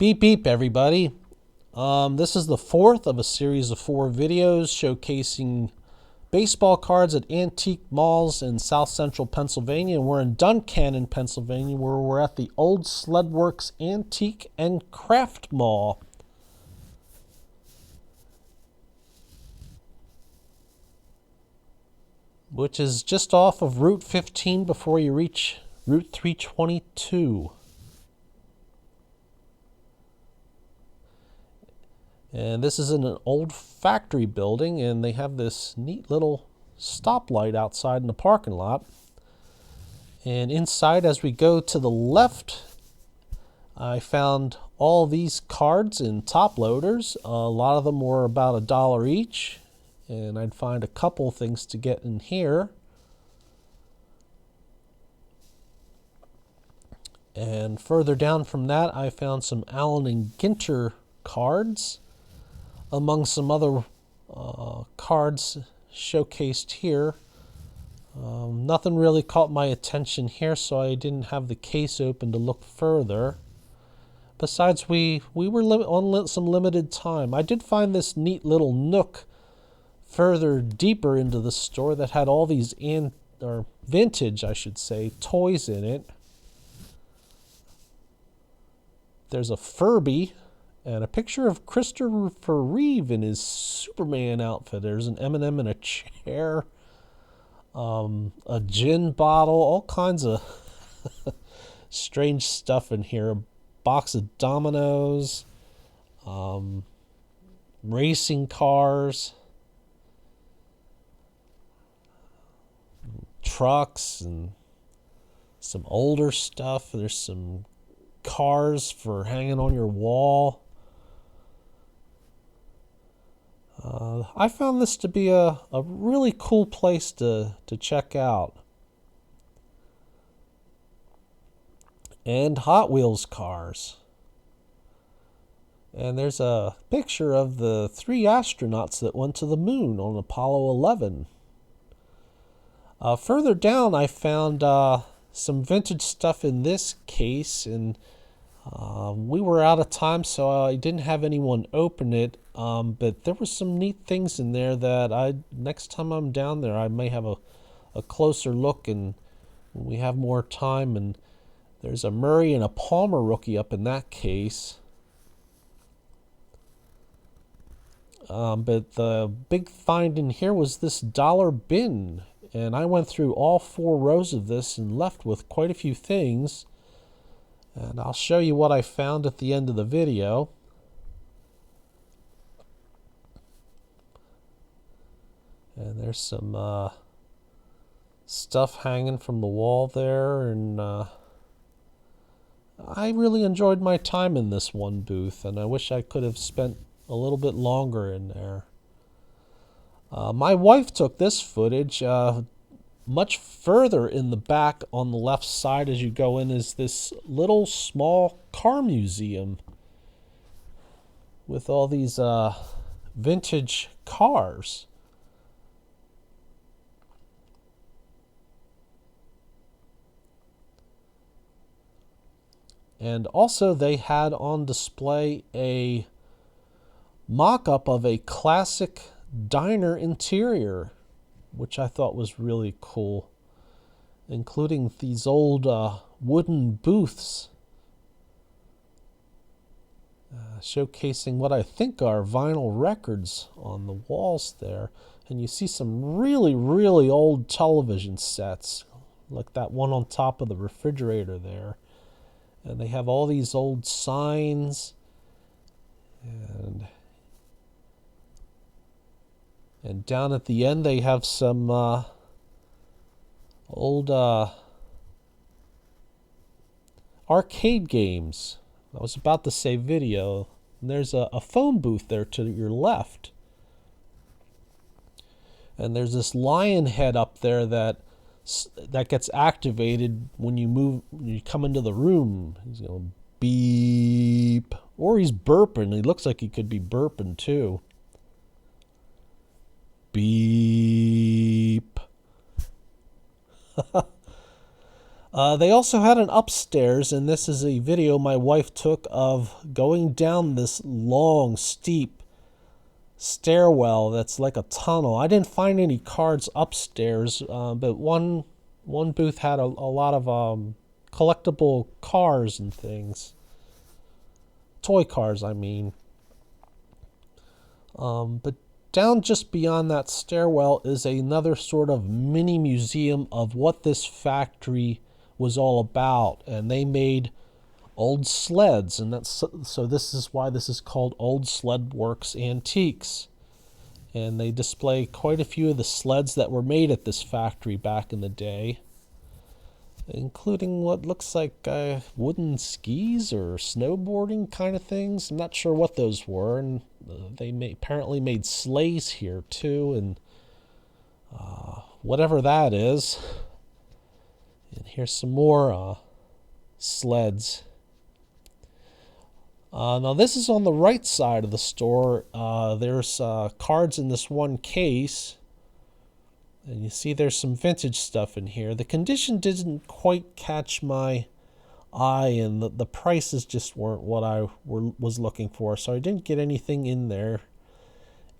Beep beep everybody. This is the fourth of a series of 4 videos showcasing baseball cards at antique malls in South Central Pennsylvania. And we're in Duncannon, Pennsylvania, where we're at the old Sled Works Antique and Craft Mall. Which is just off of Route 15 before you reach Route 322. And this is in an old factory building, and they have this neat little stoplight outside in the parking lot. And inside, as we go to the left, I found all these cards in top loaders. A lot of them were about $1 each, and I'd find a couple things to get in here. And further down from that, I found some Allen and Ginter cards, among some other cards showcased here. Nothing really caught my attention here, so I didn't have the case open to look further. Besides, we were on some limited time. I did find this neat little nook further deeper into the store that had all these vintage, I should say, toys in it. There's a Furby and a picture of Christopher Reeve in his Superman outfit. There's an M&M in a chair, a gin bottle, all kinds of strange stuff in here. A box of dominoes, racing cars, trucks, and some older stuff. There's some cars for hanging on your wall. I found this to be a really cool place to check out. And Hot Wheels cars. And there's a picture of the 3 astronauts that went to the moon on Apollo 11. Further down, I found some vintage stuff in this case, and we were out of time, so I didn't have anyone open it, but there were some neat things in there that next time I'm down there, I may have a closer look, and when we have more time. And there's a Murray and a Palmer rookie up in that case. But the big find in here was this dollar bin, and I went through all 4 rows of this and left with quite a few things. And I'll show you what I found at the end of the video. And there's some stuff hanging from the wall there, and I really enjoyed my time in this one booth, and I wish I could have spent a little bit longer in there. My wife took this footage. Much further in the back on the left side as you go in is this little small car museum with all these vintage cars. And also they had on display a mock-up of a classic diner interior, which I thought was really cool, including these old wooden booths showcasing what I think are vinyl records on the walls there. And you see some really, really old television sets, like that one on top of the refrigerator there. And they have all these old signs, and down at the end, they have some old arcade games. I was about to say video. And there's a phone booth there to your left. And there's this lion head up there that gets activated when you come into the room. He's going beep. Or he's burping. He looks like he could be burping too. Beep. They also had an upstairs, and this is a video my wife took of going down this long, steep stairwell that's like a tunnel. I didn't find any cards upstairs, but one booth had a lot of collectible cars and things. Toy cars, I mean. But down just beyond that stairwell is another sort of mini museum of what this factory was all about. And they made old sleds, and so this is why this is called Old Sled Works Antiques. And they display quite a few of the sleds that were made at this factory back in the day, including what looks like wooden skis or snowboarding kind of things. I'm not sure what those were, and they apparently made sleighs here too, and whatever that is. And here's some more sleds. Now this is on the right side of the store. There's cards in this one case. And you see there's some vintage stuff in here. The condition didn't quite catch my eye, and the prices just weren't what I was looking for, so I didn't get anything in there.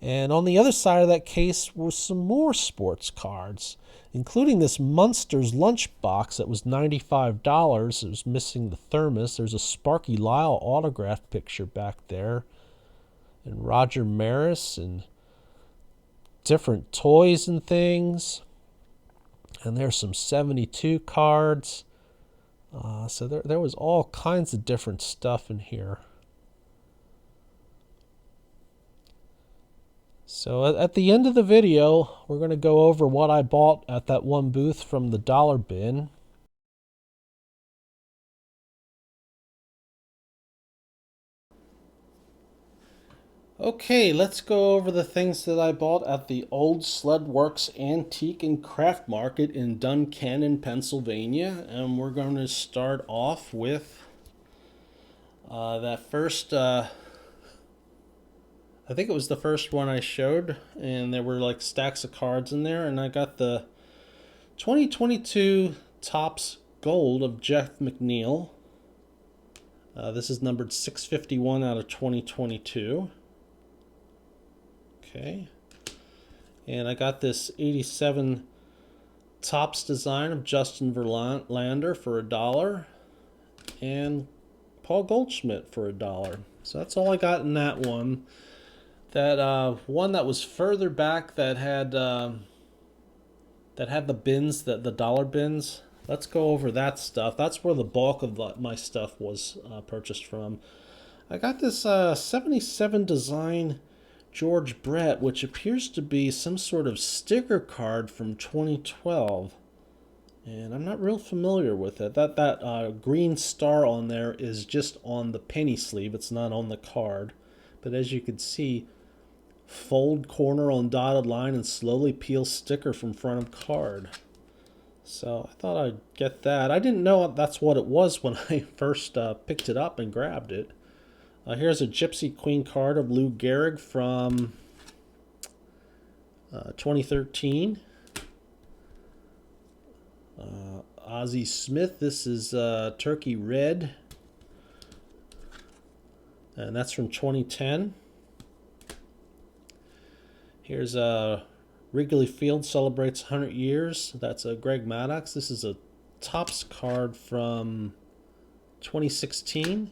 And on the other side of that case were some more sports cards, including this Munster's lunchbox that was $95. It was missing the thermos. There's a Sparky Lyle autographed picture back there, and Roger Maris, and different toys and things. And there's some 72 cards. So there was all kinds of different stuff in here. So at the end of the video, we're going to go over what I bought at that one booth from the dollar bin. Okay, let's go over the things that I bought at the Old Sled Works Antique and Craft Market in Duncannon, Pennsylvania. And we're going to start off with that first, I think it was the first one I showed, and there were like stacks of cards in there. And I got the 2022 Topps Gold of Jeff McNeil. This is numbered 651 out of 2022. Okay, and I got this 87 Topps design of Justin Verlander for $1, and Paul Goldschmidt for $1. So that's all I got in that one. That one that was further back that had the bins, the dollar bins. Let's go over that stuff. That's where the bulk of my stuff was purchased from. I got this 77 design George Brett, which appears to be some sort of sticker card from 2012, and I'm not real familiar with it. That green star on there is just on the penny sleeve. It's not on the card, but as you can see, fold corner on dotted line and slowly peel sticker from front of card. So I thought I'd get that. I didn't know that's what it was when I first picked it up and grabbed it. Here's a Gypsy Queen card of Lou Gehrig from 2013. Ozzie Smith, this is Turkey Red, and that's from 2010. Here's Wrigley Field celebrates 100 years. That's Greg Maddox. This is a Topps card from 2016.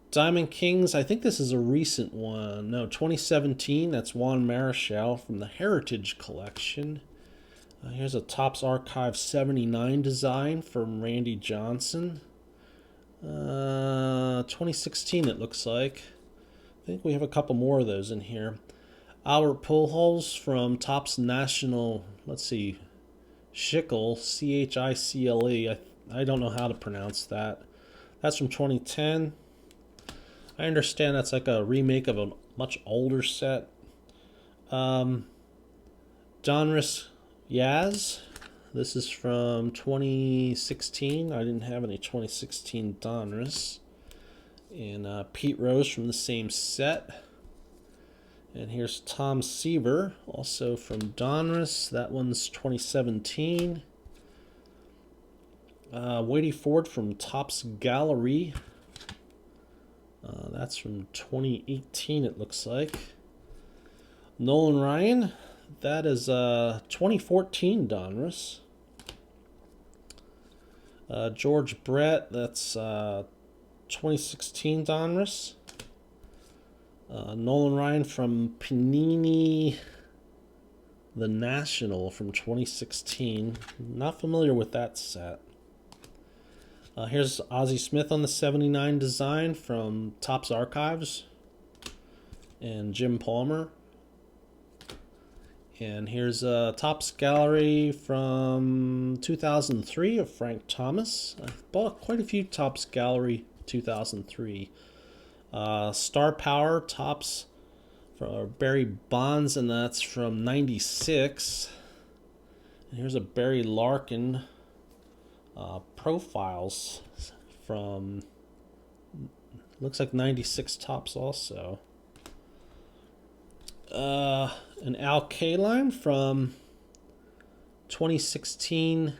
Diamond Kings, I think this is a recent one. No, 2017. That's Juan Marichal from the Heritage Collection. Here's a Topps Archive 79 design from Randy Johnson. 2016 it looks like. I think we have a couple more of those in here. Albert Pujols from Topps National, let's see, Chicle, Chicle. I don't know how to pronounce that. That's from 2010. I understand that's like a remake of a much older set. Donruss Yaz. This is from 2016. I didn't have any 2016 Donruss. And Pete Rose from the same set. And here's Tom Seaver, also from Donruss. That one's 2017. Whitey Ford from Topps Gallery. That's from 2018, it looks like. Nolan Ryan, that is 2014 Donruss. George Brett, that's 2016 Donruss. Nolan Ryan from Panini, The National from 2016. Not familiar with that set. Here's Ozzie Smith on the 79 design from Topps Archives and Jim Palmer. And here's a Topps Gallery from 2003 of Frank Thomas. I bought quite a few Topps Gallery 2003. Star Power Topps for Barry Bonds, and that's from 96. And here's a Barry Larkin Profiles from, looks like 96 Topps also. An Al Kaline from 2016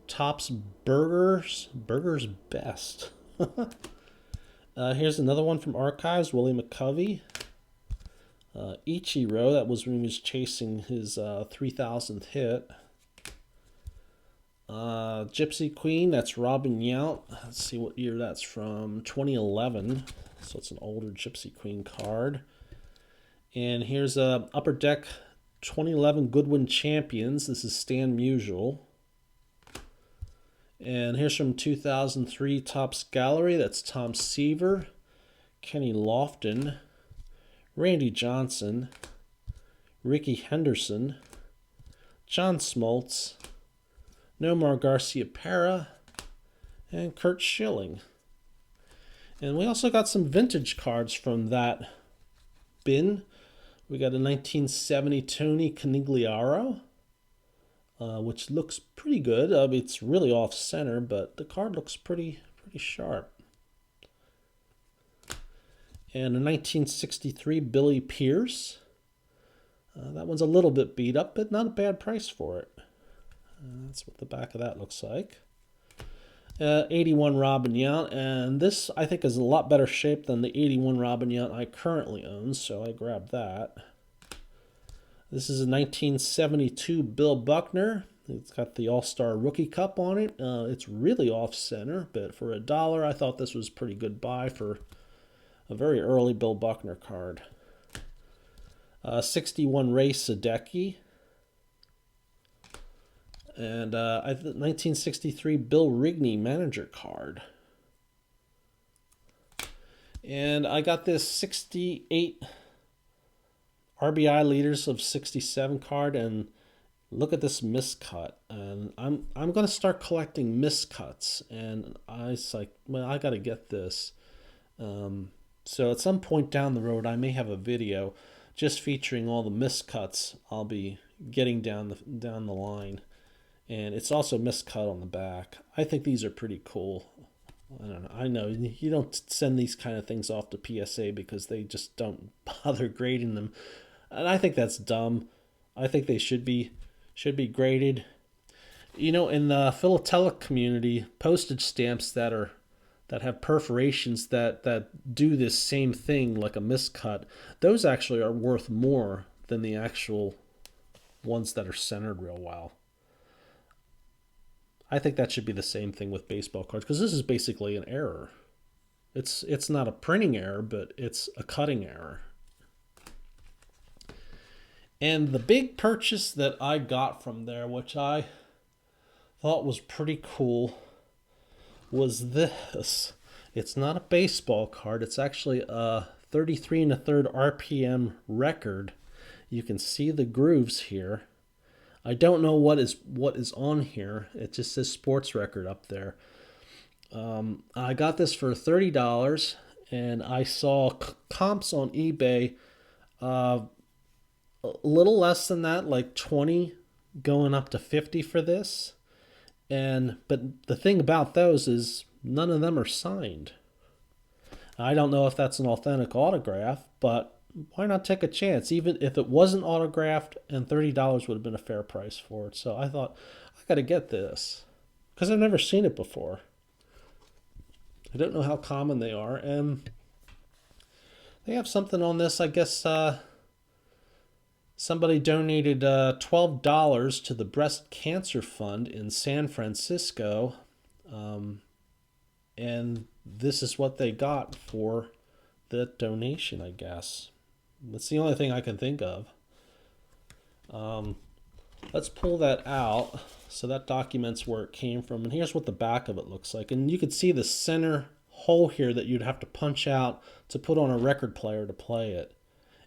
Topps Burgers Best. Here's another one from Archives, Willie McCovey. Ichiro, that was when he was chasing his 3,000th hit. Gypsy Queen, that's Robin Yount. Let's see what year that's from. 2011. So it's an older Gypsy Queen card. And here's a Upper Deck 2011 Goodwin Champions. This is Stan Musial. And here's from 2003 Topps Gallery. That's Tom Seaver, Kenny Lofton, Randy Johnson, Ricky Henderson, John Smoltz, Nomar Garciaparra, and Kurt Schilling. And we also got some vintage cards from that bin. We got a 1970 Tony Canigliaro, which looks pretty good. It's really off center, but the card looks pretty sharp. And a 1963 Billy Pierce. That one's a little bit beat up, but not a bad price for it. That's what the back of that looks like. 81 Robin Yount, and this I think is a lot better shape than the 81 Robin Yount I currently own, so I grabbed that. This is a 1972 Bill Buckner. It's got the All-Star Rookie Cup on it. It's really off-center, but for $1, I thought this was a pretty good buy for a very early Bill Buckner card. 61 Ray Sadecki. And 1963 Bill Rigney manager card. And I got this 68 RBI leaders of 67 card, and look at this miscut. And I'm going to start collecting miscuts, and I was like, well, I got to get this. So at some point down the road, I may have a video just featuring all the miscuts I'll be getting down the line. And it's also miscut on the back. I think these are pretty cool. I don't know. I know you don't send these kind of things off to PSA because they just don't bother grading them. And I think that's dumb. I think they should be graded. You know, in the philatelic community, postage stamps that have perforations that do this same thing like a miscut, those actually are worth more than the actual ones that are centered real well. I think that should be the same thing with baseball cards, because this is basically an error. It's not a printing error, but it's a cutting error. And the big purchase that I got from there, which I thought was pretty cool, was this. It's not a baseball card. It's actually a 33 1/3 RPM record. You can see the grooves here. I don't know what is on here. It just says sports record up there. I got this for $30, and I saw comps on eBay a little less than that, like 20 going up to 50 for this. But the thing about those is none of them are signed. I don't know if that's an authentic autograph, but why not take a chance? Even if it wasn't autographed, and $30 would have been a fair price for it. So I thought, I got to get this because I've never seen it before. I don't know how common they are, and they have something on this. I guess somebody donated $12 to the Breast Cancer Fund in San Francisco, um, and this is what they got for the donation, I guess. That's the only thing I can think of. Um, let's pull that out. So that documents where it came from. And here's what the back of it looks like. And you could see the center hole here that you'd have to punch out to put on a record player to play it.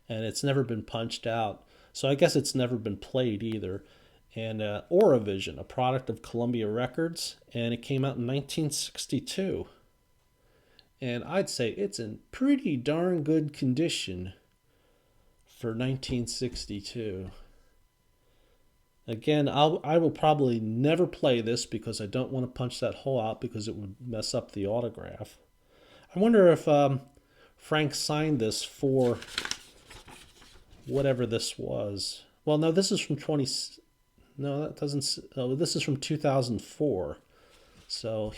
And it's never been punched out. So I guess it's never been played either. And Auravision, a product of Columbia Records. And it came out in 1962. And I'd say it's in pretty darn good condition for 1962. Again, I will probably never play this because I don't want to punch that hole out because it would mess up the autograph. I wonder if Frank signed this for whatever this was. Well, no, this is from 20. No, that doesn't. Oh, this is from 2004. So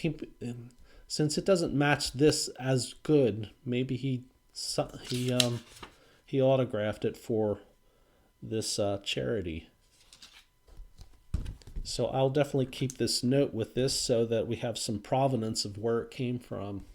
since it doesn't match this as good, maybe he autographed it for this charity. So I'll definitely keep this note with this so that we have some provenance of where it came from.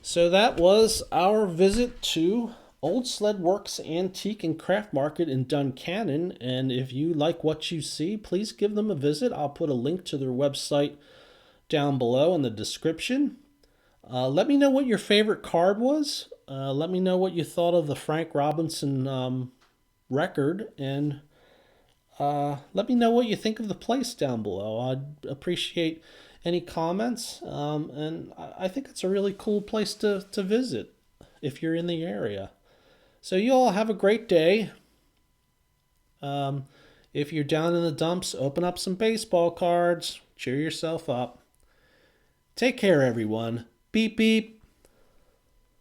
So that was our visit to Old Sled Works Antique and Craft Market in Duncannon. And if you like what you see, please give them a visit. I'll put a link to their website down below in the description. Let me know what your favorite card was. Let me know what you thought of the Frank Robinson record, and let me know what you think of the place down below. I'd appreciate any comments, and I think it's a really cool place to visit if you're in the area. So you all have a great day. If you're down in the dumps, open up some baseball cards, cheer yourself up. Take care, everyone. Beep, beep.